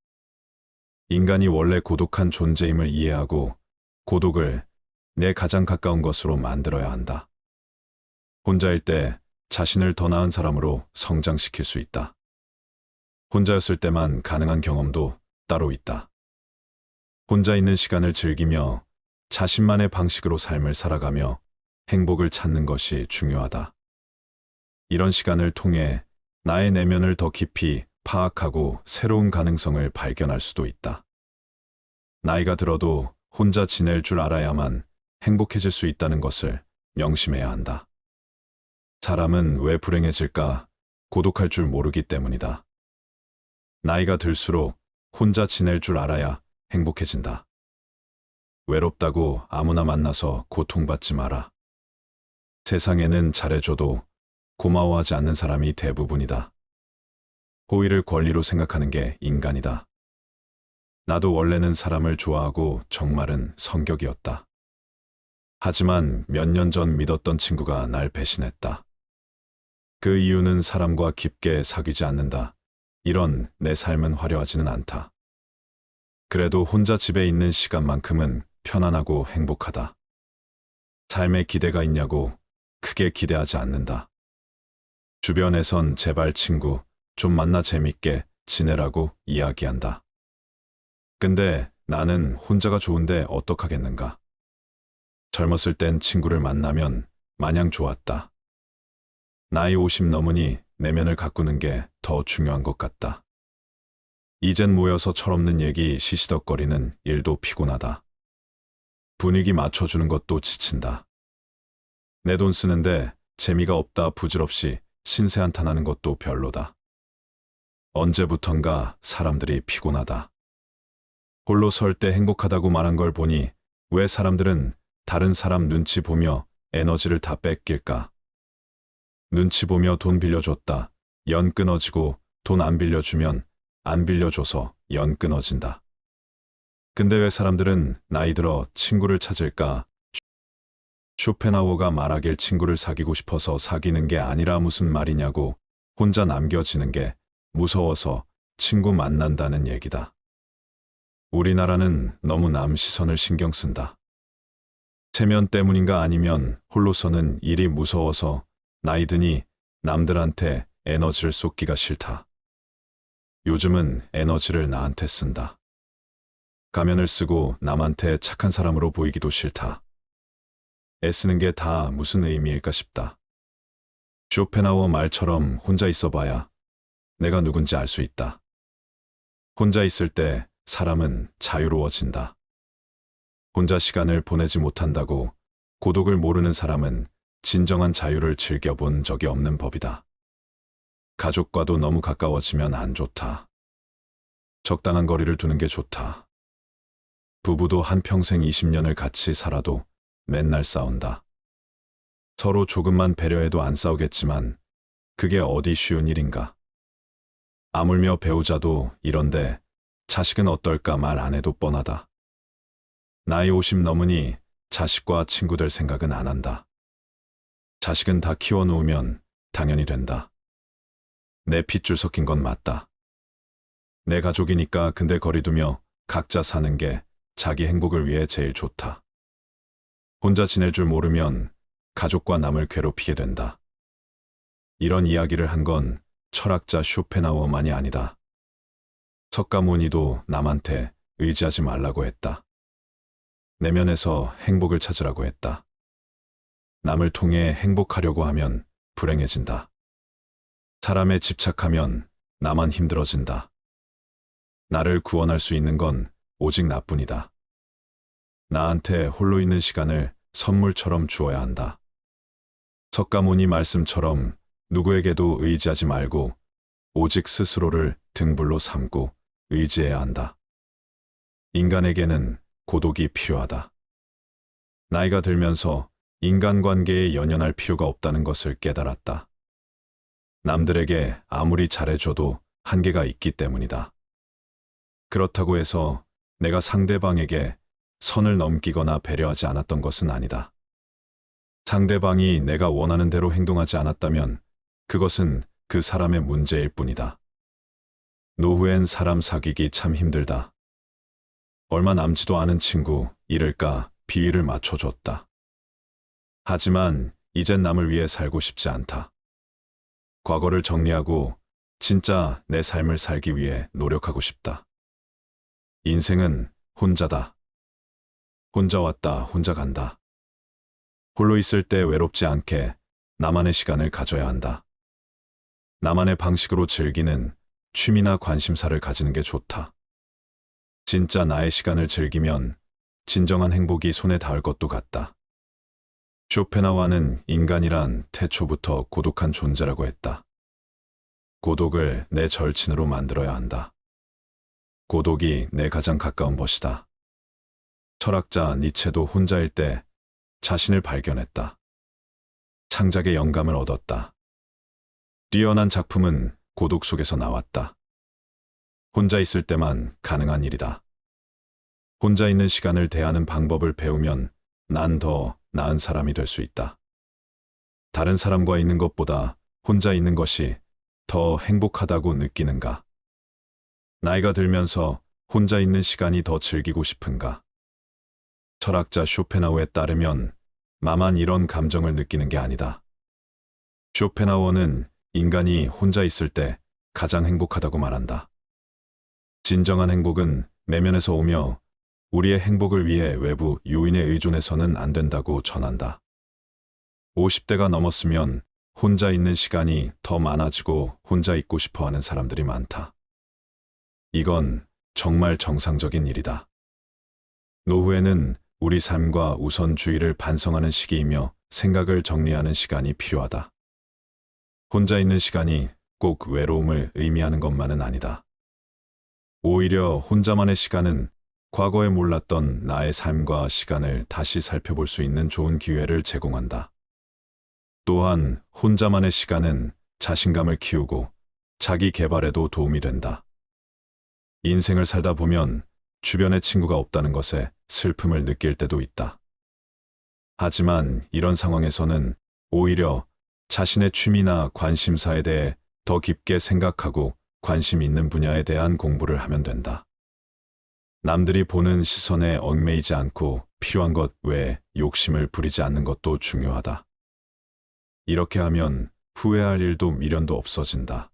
인간이 원래 고독한 존재임을 이해하고 고독을 내 가장 가까운 것으로 만들어야 한다. 혼자일 때 자신을 더 나은 사람으로 성장시킬 수 있다. 혼자였을 때만 가능한 경험도 따로 있다. 혼자 있는 시간을 즐기며 자신만의 방식으로 삶을 살아가며 행복을 찾는 것이 중요하다. 이런 시간을 통해 나의 내면을 더 깊이 파악하고 새로운 가능성을 발견할 수도 있다. 나이가 들어도 혼자 지낼 줄 알아야만 행복해질 수 있다는 것을 명심해야 한다. 사람은 왜 불행해질까? 고독할 줄 모르기 때문이다. 나이가 들수록 혼자 지낼 줄 알아야 행복해진다. 외롭다고 아무나 만나서 고통받지 마라. 세상에는 잘해줘도 고마워하지 않는 사람이 대부분이다. 호의를 권리로 생각하는 게 인간이다. 나도 원래는 사람을 좋아하고 정말은 성격이었다. 하지만 몇 년 전 믿었던 친구가 날 배신했다. 그 이유는 사람과 깊게 사귀지 않는다. 이런 내 삶은 화려하지는 않다. 그래도 혼자 집에 있는 시간만큼은 편안하고 행복하다. 삶에 기대가 있냐고 크게 기대하지 않는다. 주변에선 제발 친구 좀 만나 재밌게 지내라고 이야기한다. 근데 나는 혼자가 좋은데 어떡하겠는가. 젊었을 땐 친구를 만나면 마냥 좋았다. 나이 50 넘으니 내면을 가꾸는 게 더 중요한 것 같다. 이젠 모여서 철없는 얘기 시시덕거리는 일도 피곤하다. 분위기 맞춰주는 것도 지친다. 내 돈 쓰는데 재미가 없다 부질없이 신세 한탄하는 것도 별로다. 언제부턴가 사람들이 피곤하다. 홀로 설 때 행복하다고 말한 걸 보니 왜 사람들은 다른 사람 눈치 보며 에너지를 다 뺏길까? 눈치 보며 돈 빌려줬다. 연 끊어지고 돈 안 빌려주면 안 빌려줘서 연 끊어진다. 근데 왜 사람들은 나이 들어 친구를 찾을까? 쇼펜하우어가 말하길 친구를 사귀고 싶어서 사귀는 게 아니라 무슨 말이냐고 혼자 남겨지는 게 무서워서 친구 만난다는 얘기다. 우리나라는 너무 남 시선을 신경 쓴다. 체면 때문인가 아니면 홀로서는 일이 무서워서 나이 드니 남들한테 에너지를 쏟기가 싫다. 요즘은 에너지를 나한테 쓴다. 가면을 쓰고 남한테 착한 사람으로 보이기도 싫다. 애쓰는 게 다 무슨 의미일까 싶다. 쇼펜하우어 말처럼 혼자 있어봐야 내가 누군지 알 수 있다. 혼자 있을 때 사람은 자유로워진다. 혼자 시간을 보내지 못한다고 고독을 모르는 사람은 진정한 자유를 즐겨본 적이 없는 법이다. 가족과도 너무 가까워지면 안 좋다. 적당한 거리를 두는 게 좋다. 부부도 한평생 20년을 같이 살아도 맨날 싸운다. 서로 조금만 배려해도 안 싸우겠지만 그게 어디 쉬운 일인가. 아물며 배우자도 이런데 자식은 어떨까 말 안 해도 뻔하다. 나이 50 넘으니 자식과 친구 될 생각은 안 한다. 자식은 다 키워놓으면 당연히 된다. 내 핏줄 섞인 건 맞다. 내 가족이니까 근데 거리두며 각자 사는 게 자기 행복을 위해 제일 좋다. 혼자 지낼 줄 모르면 가족과 남을 괴롭히게 된다. 이런 이야기를 한 건 철학자 쇼펜하우어만이 아니다. 석가모니도 남한테 의지하지 말라고 했다. 내면에서 행복을 찾으라고 했다. 남을 통해 행복하려고 하면 불행해진다. 사람에 집착하면 나만 힘들어진다. 나를 구원할 수 있는 건 오직 나뿐이다. 나한테 홀로 있는 시간을 선물처럼 주어야 한다. 석가모니 말씀처럼 누구에게도 의지하지 말고 오직 스스로를 등불로 삼고 의지해야 한다. 인간에게는 고독이 필요하다. 나이가 들면서 인간관계에 연연할 필요가 없다는 것을 깨달았다. 남들에게 아무리 잘해줘도 한계가 있기 때문이다. 그렇다고 해서 내가 상대방에게 선을 넘기거나 배려하지 않았던 것은 아니다. 상대방이 내가 원하는 대로 행동하지 않았다면 그것은 그 사람의 문제일 뿐이다. 노후엔 사람 사귀기 참 힘들다. 얼마 남지도 않은 친구 잃을까 비위를 맞춰줬다. 하지만 이젠 남을 위해 살고 싶지 않다. 과거를 정리하고 진짜 내 삶을 살기 위해 노력하고 싶다. 인생은 혼자다. 혼자 왔다, 혼자 간다. 홀로 있을 때 외롭지 않게 나만의 시간을 가져야 한다. 나만의 방식으로 즐기는 취미나 관심사를 가지는 게 좋다. 진짜 나의 시간을 즐기면 진정한 행복이 손에 닿을 것도 같다. 쇼펜하우어는 인간이란 태초부터 고독한 존재라고 했다. 고독을 내 절친으로 만들어야 한다. 고독이 내 가장 가까운 벗이다. 철학자 니체도 혼자일 때 자신을 발견했다. 창작의 영감을 얻었다. 뛰어난 작품은 고독 속에서 나왔다. 혼자 있을 때만 가능한 일이다. 혼자 있는 시간을 대하는 방법을 배우면 난 더 나은 사람이 될 수 있다. 다른 사람과 있는 것보다 혼자 있는 것이 더 행복하다고 느끼는가? 나이가 들면서 혼자 있는 시간이 더 즐기고 싶은가? 철학자 쇼펜하우어에 따르면 나만 이런 감정을 느끼는 게 아니다. 쇼펜하우어는 인간이 혼자 있을 때 가장 행복하다고 말한다. 진정한 행복은 내면에서 오며 우리의 행복을 위해 외부 요인에 의존해서는 안 된다고 전한다. 50대가 넘었으면 혼자 있는 시간이 더 많아지고 혼자 있고 싶어 하는 사람들이 많다. 이건 정말 정상적인 일이다. 노후에는 우리 삶과 우선주의를 반성하는 시기이며 생각을 정리하는 시간이 필요하다. 혼자 있는 시간이 꼭 외로움을 의미하는 것만은 아니다. 오히려 혼자만의 시간은 과거에 몰랐던 나의 삶과 시간을 다시 살펴볼 수 있는 좋은 기회를 제공한다. 또한 혼자만의 시간은 자신감을 키우고 자기 개발에도 도움이 된다. 인생을 살다 보면 주변에 친구가 없다는 것에 슬픔을 느낄 때도 있다. 하지만 이런 상황에서는 오히려 자신의 취미나 관심사에 대해 더 깊게 생각하고 관심 있는 분야에 대한 공부를 하면 된다. 남들이 보는 시선에 얽매이지 않고 필요한 것 외에 욕심을 부리지 않는 것도 중요하다. 이렇게 하면 후회할 일도 미련도 없어진다.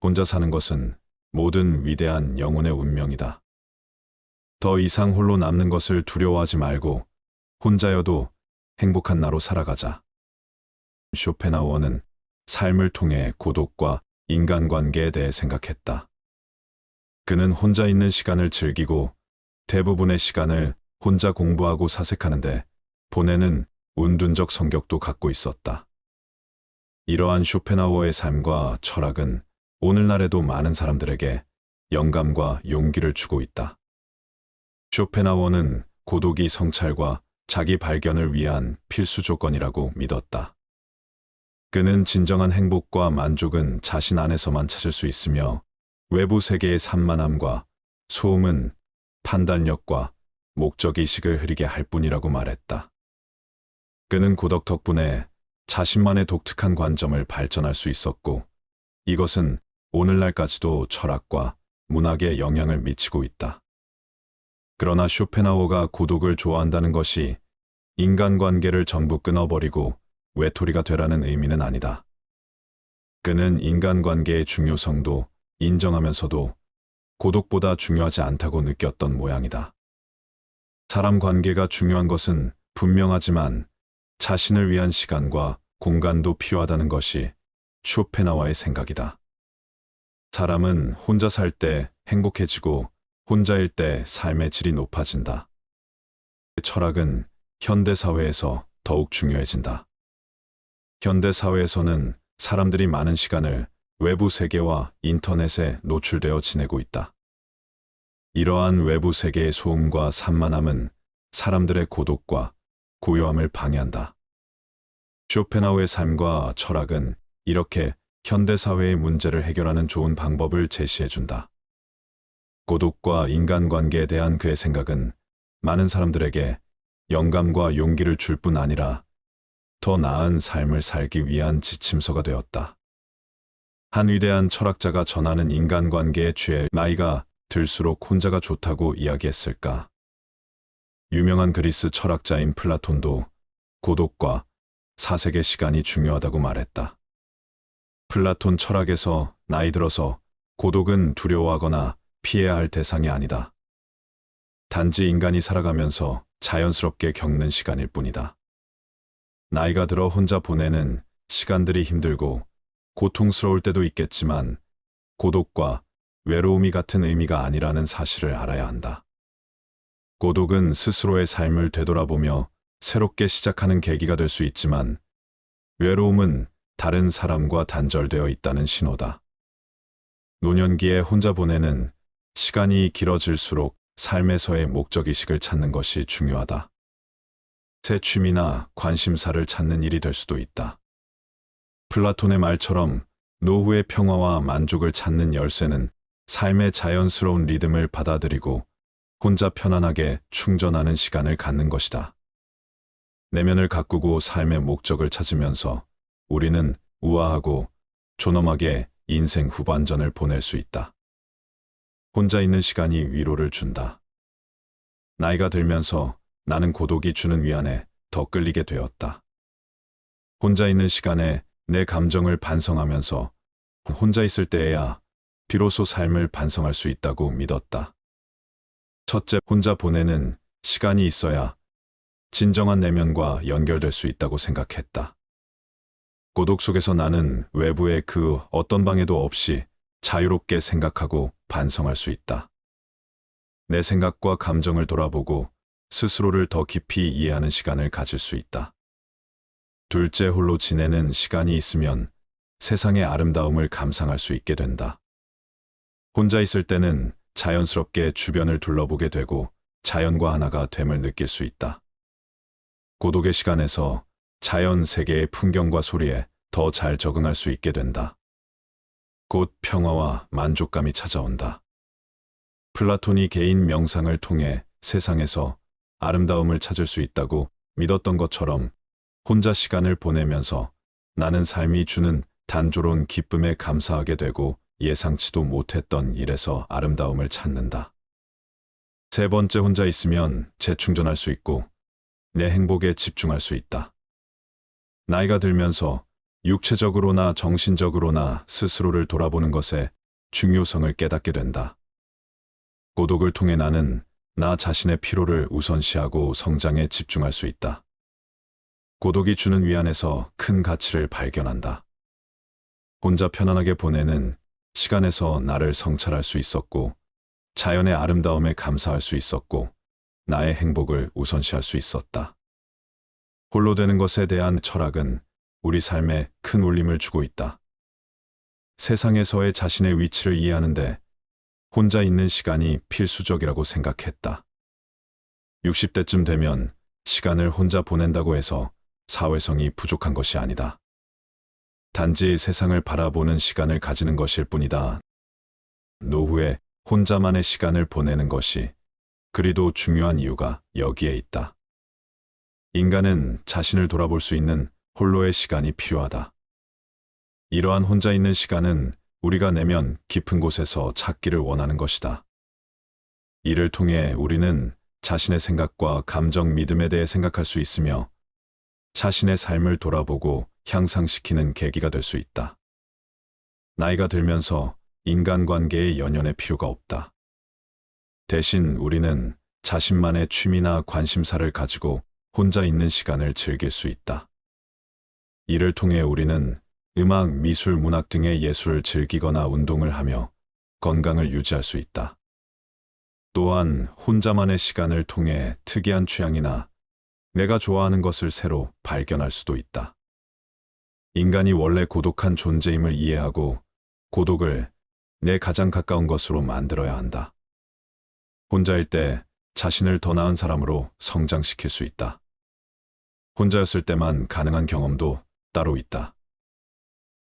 혼자 사는 것은 모든 위대한 영혼의 운명이다. 더 이상 홀로 남는 것을 두려워하지 말고 혼자여도 행복한 나로 살아가자. 쇼펜하우어는 삶을 통해 고독과 인간관계에 대해 생각했다. 그는 혼자 있는 시간을 즐기고 대부분의 시간을 혼자 공부하고 사색하는데 보내는 운둔적 성격도 갖고 있었다. 이러한 쇼펜하우어의 삶과 철학은 오늘날에도 많은 사람들에게 영감과 용기를 주고 있다. 쇼펜하우어는 고독이 성찰과 자기 발견을 위한 필수 조건이라고 믿었다. 그는 진정한 행복과 만족은 자신 안에서만 찾을 수 있으며 외부 세계의 산만함과 소음은 판단력과 목적의식을 흐리게 할 뿐이라고 말했다. 그는 고독 덕분에 자신만의 독특한 관점을 발전할 수 있었고 이것은 오늘날까지도 철학과 문학에 영향을 미치고 있다. 그러나 쇼펜하우어가 고독을 좋아한다는 것이 인간관계를 전부 끊어버리고 외톨이가 되라는 의미는 아니다. 그는 인간관계의 중요성도 인정하면서도 고독보다 중요하지 않다고 느꼈던 모양이다. 사람 관계가 중요한 것은 분명하지만 자신을 위한 시간과 공간도 필요하다는 것이 쇼펜하우어의 생각이다. 사람은 혼자 살 때 행복해지고 혼자일 때 삶의 질이 높아진다. 철학은 현대사회에서 더욱 중요해진다. 현대사회에서는 사람들이 많은 시간을 외부 세계와 인터넷에 노출되어 지내고 있다. 이러한 외부 세계의 소음과 산만함은 사람들의 고독과 고요함을 방해한다. 쇼펜하우어의 삶과 철학은 이렇게 현대사회의 문제를 해결하는 좋은 방법을 제시해준다. 고독과 인간관계에 대한 그의 생각은 많은 사람들에게 영감과 용기를 줄 뿐 아니라 더 나은 삶을 살기 위한 지침서가 되었다. 한 위대한 철학자가 전하는 인간관계에 취해 나이가 들수록 혼자가 좋다고 이야기했을까? 유명한 그리스 철학자인 플라톤도 고독과 사색의 시간이 중요하다고 말했다. 플라톤 철학에서 나이 들어서 고독은 두려워하거나 피해야 할 대상이 아니다. 단지 인간이 살아가면서 자연스럽게 겪는 시간일 뿐이다. 나이가 들어 혼자 보내는 시간들이 힘들고 고통스러울 때도 있겠지만 고독과 외로움이 같은 의미가 아니라는 사실을 알아야 한다. 고독은 스스로의 삶을 되돌아보며 새롭게 시작하는 계기가 될 수 있지만 외로움은 다른 사람과 단절되어 있다는 신호다. 노년기에 혼자 보내는 시간이 길어질수록 삶에서의 목적의식을 찾는 것이 중요하다. 새 취미나 관심사를 찾는 일이 될 수도 있다. 플라톤의 말처럼 노후의 평화와 만족을 찾는 열쇠는 삶의 자연스러운 리듬을 받아들이고 혼자 편안하게 충전하는 시간을 갖는 것이다. 내면을 가꾸고 삶의 목적을 찾으면서 우리는 우아하고 존엄하게 인생 후반전을 보낼 수 있다. 혼자 있는 시간이 위로를 준다. 나이가 들면서 나는 고독이 주는 위안에 더 끌리게 되었다. 혼자 있는 시간에 내 감정을 반성하면서 혼자 있을 때에야 비로소 삶을 반성할 수 있다고 믿었다. 첫째, 혼자 보내는 시간이 있어야 진정한 내면과 연결될 수 있다고 생각했다. 고독 속에서 나는 외부의 그 어떤 방해도 없이 자유롭게 생각하고 반성할 수 있다. 내 생각과 감정을 돌아보고 스스로를 더 깊이 이해하는 시간을 가질 수 있다. 둘째, 홀로 지내는 시간이 있으면 세상의 아름다움을 감상할 수 있게 된다. 혼자 있을 때는 자연스럽게 주변을 둘러보게 되고 자연과 하나가 됨을 느낄 수 있다. 고독의 시간에서 자연 세계의 풍경과 소리에 더 잘 적응할 수 있게 된다. 곧 평화와 만족감이 찾아온다. 플라톤이 개인 명상을 통해 세상에서 아름다움을 찾을 수 있다고 믿었던 것처럼 혼자 시간을 보내면서 나는 삶이 주는 단조로운 기쁨에 감사하게 되고 예상치도 못했던 일에서 아름다움을 찾는다. 세 번째, 혼자 있으면 재충전할 수 있고 내 행복에 집중할 수 있다. 나이가 들면서 육체적으로나 정신적으로나 스스로를 돌아보는 것의 중요성을 깨닫게 된다. 고독을 통해 나는 나 자신의 피로를 우선시하고 성장에 집중할 수 있다. 고독이 주는 위안에서 큰 가치를 발견한다. 혼자 편안하게 보내는 시간에서 나를 성찰할 수 있었고, 자연의 아름다움에 감사할 수 있었고, 나의 행복을 우선시할 수 있었다. 홀로 되는 것에 대한 철학은 우리 삶에 큰 울림을 주고 있다. 세상에서의 자신의 위치를 이해하는데 혼자 있는 시간이 필수적이라고 생각했다. 60대쯤 되면 시간을 혼자 보낸다고 해서 사회성이 부족한 것이 아니다. 단지 세상을 바라보는 시간을 가지는 것일 뿐이다. 노후에 혼자만의 시간을 보내는 것이 그리도 중요한 이유가 여기에 있다. 인간은 자신을 돌아볼 수 있는 홀로의 시간이 필요하다. 이러한 혼자 있는 시간은 우리가 내면 깊은 곳에서 찾기를 원하는 것이다. 이를 통해 우리는 자신의 생각과 감정, 믿음에 대해 생각할 수 있으며 자신의 삶을 돌아보고 향상시키는 계기가 될 수 있다. 나이가 들면서 인간관계의 연연의 필요가 없다. 대신 우리는 자신만의 취미나 관심사를 가지고 혼자 있는 시간을 즐길 수 있다. 이를 통해 우리는 음악, 미술, 문학 등의 예술을 즐기거나 운동을 하며 건강을 유지할 수 있다. 또한 혼자만의 시간을 통해 특이한 취향이나 내가 좋아하는 것을 새로 발견할 수도 있다. 인간이 원래 고독한 존재임을 이해하고 고독을 내 가장 가까운 것으로 만들어야 한다. 혼자일 때 자신을 더 나은 사람으로 성장시킬 수 있다. 혼자였을 때만 가능한 경험도 따로 있다.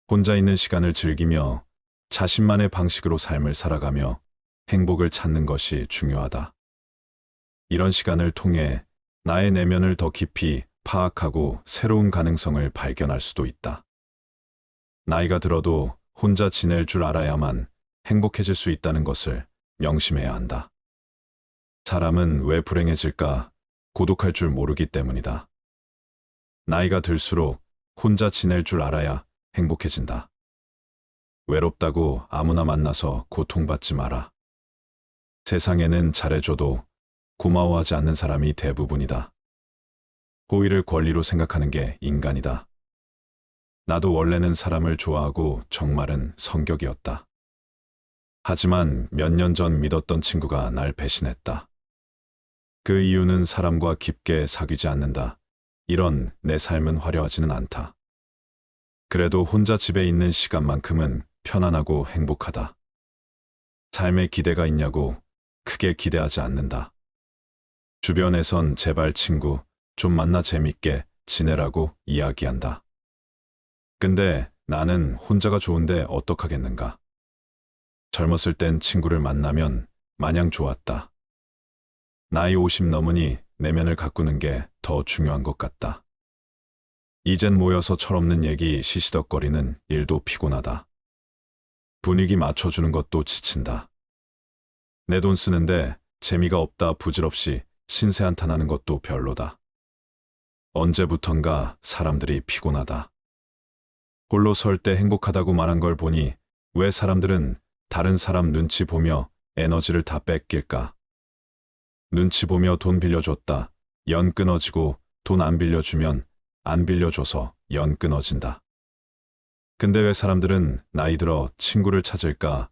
혼자 있는 시간을 즐기며 자신만의 방식으로 삶을 살아가며 행복을 찾는 것이 중요하다. 이런 시간을 통해 나의 내면을 더 깊이 파악하고 새로운 가능성을 발견할 수도 있다. 나이가 들어도 혼자 지낼 줄 알아야만 행복해질 수 있다는 것을 명심해야 한다. 사람은 왜 불행해질까? 고독할 줄 모르기 때문이다. 나이가 들수록 혼자 지낼 줄 알아야 행복해진다. 외롭다고 아무나 만나서 고통받지 마라. 세상에는 잘해줘도 고마워하지 않는 사람이 대부분이다. 호의를 권리로 생각하는 게 인간이다. 나도 원래는 사람을 좋아하고 정말은 성격이었다. 하지만 몇 년 전 믿었던 친구가 날 배신했다. 그 이유는 사람과 깊게 사귀지 않는다. 이런 내 삶은 화려하지는 않다. 그래도 혼자 집에 있는 시간만큼은 편안하고 행복하다. 삶에 기대가 있냐고 크게 기대하지 않는다. 주변에선 제발 친구 좀 만나 재밌게 지내라고 이야기한다. 근데 나는 혼자가 좋은데 어떡하겠는가. 젊었을 땐 친구를 만나면 마냥 좋았다. 나이 50 넘으니 내면을 가꾸는 게 더 중요한 것 같다. 이젠 모여서 철없는 얘기 시시덕거리는 일도 피곤하다. 분위기 맞춰주는 것도 지친다. 내 돈 쓰는데 재미가 없다 부질없이 신세 한탄하는 것도 별로다. 언제부턴가 사람들이 피곤하다. 홀로 설 때 행복하다고 말한 걸 보니 왜 사람들은 다른 사람 눈치 보며 에너지를 다 뺏길까? 눈치 보며 돈 빌려줬다. 연 끊어지고 돈 안 빌려주면 안 빌려줘서 연 끊어진다. 근데 왜 사람들은 나이 들어 친구를 찾을까?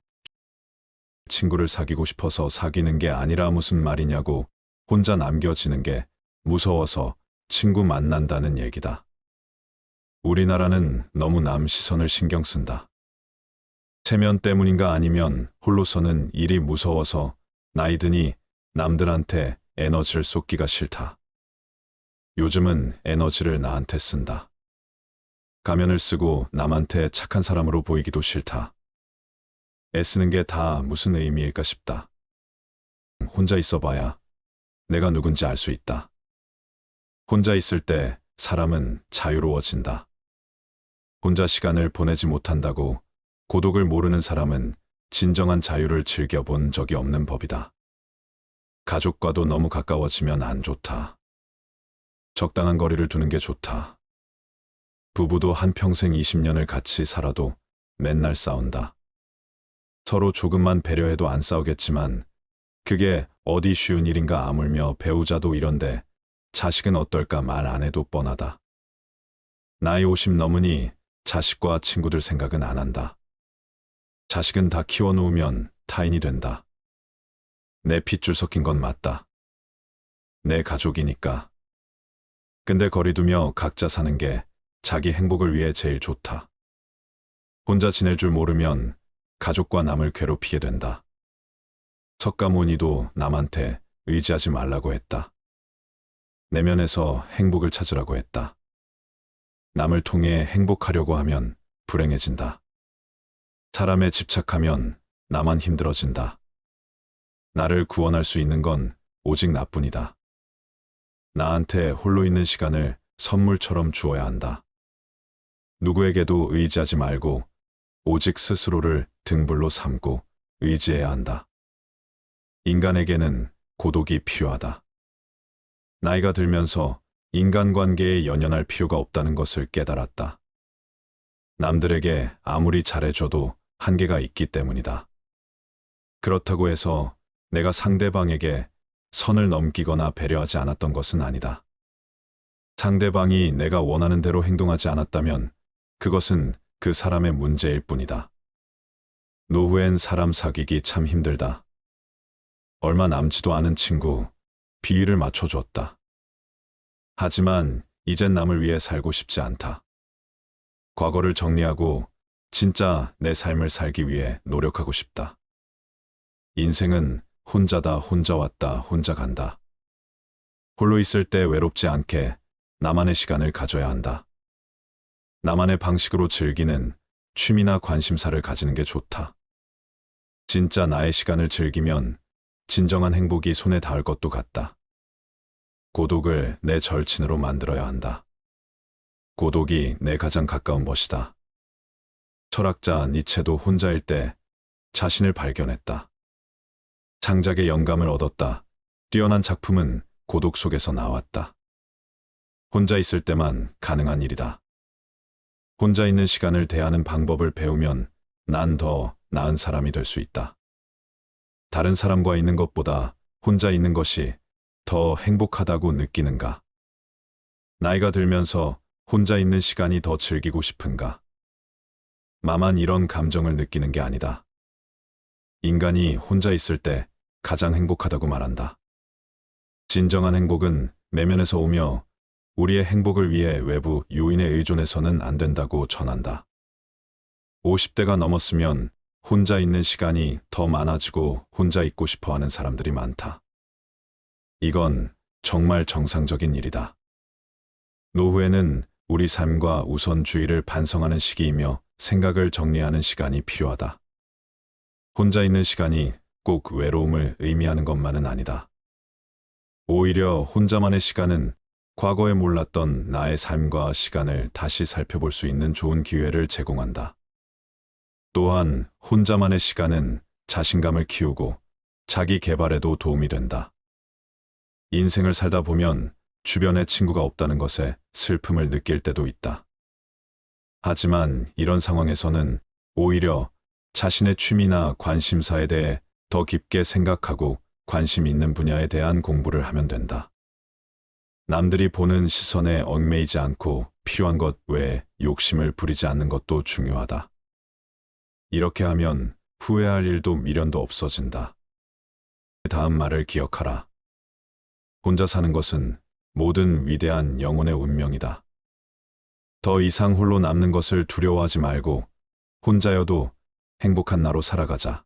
친구를 사귀고 싶어서 사귀는 게 아니라 무슨 말이냐고. 혼자 남겨지는 게 무서워서 친구 만난다는 얘기다. 우리나라는 너무 남 시선을 신경 쓴다. 체면 때문인가 아니면 홀로서는 일이 무서워서 나이 드니 남들한테 에너지를 쏟기가 싫다. 요즘은 에너지를 나한테 쓴다. 가면을 쓰고 남한테 착한 사람으로 보이기도 싫다. 애쓰는 게 다 무슨 의미일까 싶다. 혼자 있어봐야 내가 누군지 알 수 있다. 혼자 있을 때 사람은 자유로워진다. 혼자 시간을 보내지 못한다고 고독을 모르는 사람은 진정한 자유를 즐겨본 적이 없는 법이다. 가족과도 너무 가까워지면 안 좋다. 적당한 거리를 두는 게 좋다. 부부도 한평생 20년을 같이 살아도 맨날 싸운다. 서로 조금만 배려해도 안 싸우겠지만 그게 어디 쉬운 일인가 아물며 배우자도 이런데 자식은 어떨까 말 안 해도 뻔하다. 나이 50 넘으니 자식과 친구들 생각은 안 한다. 자식은 다 키워놓으면 타인이 된다. 내 핏줄 섞인 건 맞다. 내 가족이니까. 근데 거리두며 각자 사는 게 자기 행복을 위해 제일 좋다. 혼자 지낼 줄 모르면 가족과 남을 괴롭히게 된다. 석가모니도 남한테 의지하지 말라고 했다. 내면에서 행복을 찾으라고 했다. 남을 통해 행복하려고 하면 불행해진다. 사람에 집착하면 나만 힘들어진다. 나를 구원할 수 있는 건 오직 나뿐이다. 나한테 홀로 있는 시간을 선물처럼 주어야 한다. 누구에게도 의지하지 말고 오직 스스로를 등불로 삼고 의지해야 한다. 인간에게는 고독이 필요하다. 나이가 들면서 인간관계에 연연할 필요가 없다는 것을 깨달았다. 남들에게 아무리 잘해줘도 한계가 있기 때문이다. 그렇다고 해서 내가 상대방에게 선을 넘기거나 배려하지 않았던 것은 아니다. 상대방이 내가 원하는 대로 행동하지 않았다면 그것은 그 사람의 문제일 뿐이다. 노후엔 사람 사귀기 참 힘들다. 얼마 남지도 않은 친구, 비위를 맞춰줬다. 하지만 이젠 남을 위해 살고 싶지 않다. 과거를 정리하고 진짜 내 삶을 살기 위해 노력하고 싶다. 인생은 혼자다, 혼자 왔다, 혼자 간다. 홀로 있을 때 외롭지 않게 나만의 시간을 가져야 한다. 나만의 방식으로 즐기는 취미나 관심사를 가지는 게 좋다. 진짜 나의 시간을 즐기면 진정한 행복이 손에 닿을 것도 같다. 고독을 내 절친으로 만들어야 한다. 고독이 내 가장 가까운 멋이다. 철학자 니체도 혼자일 때 자신을 발견했다. 창작의 영감을 얻었다. 뛰어난 작품은 고독 속에서 나왔다. 혼자 있을 때만 가능한 일이다. 혼자 있는 시간을 대하는 방법을 배우면 난 더 나은 사람이 될 수 있다. 다른 사람과 있는 것보다 혼자 있는 것이 더 행복하다고 느끼는가? 나이가 들면서 혼자 있는 시간이 더 즐기고 싶은가? 나만 이런 감정을 느끼는 게 아니다. 인간이 혼자 있을 때 가장 행복하다고 말한다. 진정한 행복은 내면에서 오며 우리의 행복을 위해 외부 요인에 의존해서는 안 된다고 전한다. 50대가 넘었으면 혼자 있는 시간이 더 많아지고 혼자 있고 싶어 하는 사람들이 많다. 이건 정말 정상적인 일이다. 노후에는 우리 삶과 우선주의를 반성하는 시기이며 생각을 정리하는 시간이 필요하다. 혼자 있는 시간이 꼭 외로움을 의미하는 것만은 아니다. 오히려 혼자만의 시간은 과거에 몰랐던 나의 삶과 시간을 다시 살펴볼 수 있는 좋은 기회를 제공한다. 또한 혼자만의 시간은 자신감을 키우고 자기 개발에도 도움이 된다. 인생을 살다 보면 주변에 친구가 없다는 것에 슬픔을 느낄 때도 있다. 하지만 이런 상황에서는 오히려 자신의 취미나 관심사에 대해 더 깊게 생각하고 관심 있는 분야에 대한 공부를 하면 된다. 남들이 보는 시선에 얽매이지 않고 필요한 것 외에 욕심을 부리지 않는 것도 중요하다. 이렇게 하면 후회할 일도 미련도 없어진다. 다음 말을 기억하라. 혼자 사는 것은 모든 위대한 영혼의 운명이다. 더 이상 홀로 남는 것을 두려워하지 말고 혼자여도 행복한 나로 살아가자.